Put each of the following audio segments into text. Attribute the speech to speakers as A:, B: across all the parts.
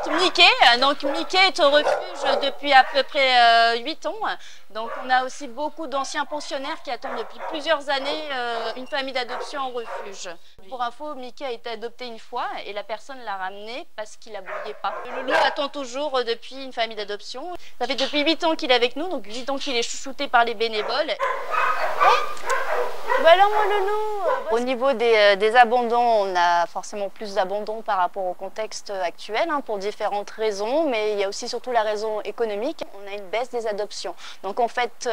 A: présente Mickey. Donc Mickey est au refuge depuis à peu près 8 ans. Donc on a aussi beaucoup d'anciens pensionnaires qui attendent depuis plusieurs années une famille d'adoption en refuge. Pour info, Mickey a été adopté une fois et la personne l'a ramené parce qu'il n'aboyait pas. Le loulou attend toujours depuis une famille d'adoption. Ça fait depuis 8 ans qu'il est avec nous, donc 8 ans qu'il est chouchouté par les bénévoles.
B: Bah alors mon loulou,
A: Au niveau des abandons, on a forcément plus d'abandons par rapport au contexte actuel, pour différentes raisons, mais il y a aussi surtout la raison économique. On a une baisse des adoptions. Donc en fait,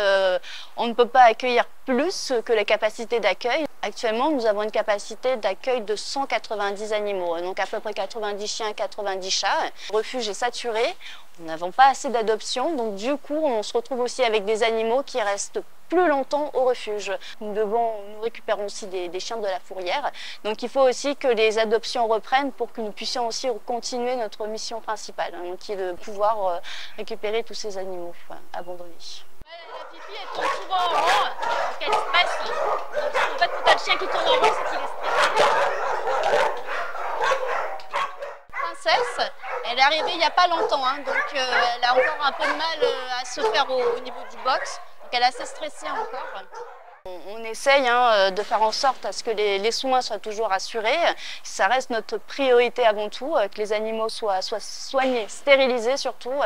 A: on ne peut pas accueillir plus que la capacité d'accueil. Actuellement, nous avons une capacité d'accueil de 190 animaux, donc à peu près 90 chiens, 90 chats. Le refuge est saturé, nous n'avons pas assez d'adoptions, donc du coup, on se retrouve aussi avec des animaux qui restent plus longtemps au refuge. Nous récupérons aussi des chiens de la fourrière, donc il faut aussi que les adoptions reprennent pour que nous puissions aussi continuer notre mission principale, qui est de pouvoir récupérer tous ces animaux abandonnés. La Fifi, elle tourne souvent en rond parce qu'elle stresse. Donc en fait, quand tu as le chien qui tourne en rond, c'est qu'il est stressé. Princesse, elle est arrivée il n'y a pas longtemps, donc elle a encore un peu de mal à se faire au niveau du box. Donc elle est assez stressée encore. On essaye de faire en sorte à ce que les soins soient toujours assurés. Ça reste notre priorité avant tout, que les animaux soient soignés, stérilisés surtout,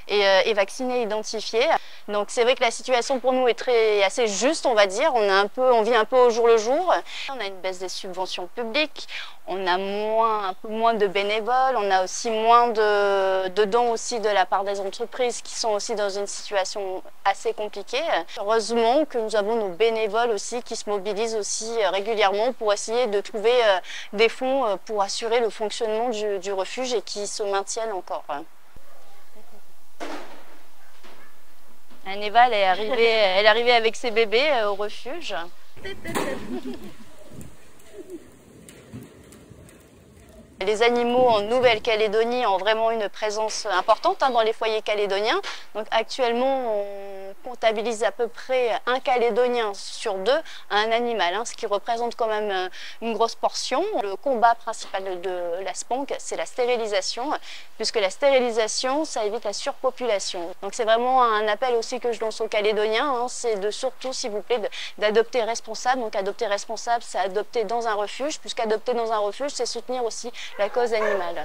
A: et vaccinés, identifiés. Donc c'est vrai que la situation pour nous est assez juste, on va dire. On vit un peu au jour le jour. On a une baisse des subventions publiques, on a un peu moins de bénévoles, on a aussi moins de dons aussi de la part des entreprises qui sont aussi dans une situation assez compliquée. Heureusement que nous avons nos bénévoles aussi qui se mobilisent aussi régulièrement pour essayer de trouver des fonds pour assurer le fonctionnement du refuge et qui se maintiennent encore. Neva, elle est arrivée avec ses bébés au refuge. Les animaux en Nouvelle-Calédonie ont vraiment une présence importante dans les foyers calédoniens. Donc actuellement, on comptabilise à peu près un Calédonien sur 2 à un animal, ce qui représente quand même une grosse portion. Le combat principal de la SPANC, c'est la stérilisation, puisque la stérilisation, ça évite la surpopulation. Donc c'est vraiment un appel aussi que je lance aux Calédoniens, c'est de surtout, s'il vous plaît, d'adopter responsable. Donc adopter responsable, c'est adopter dans un refuge, puisqu'adopter dans un refuge, c'est soutenir aussi la cause animale.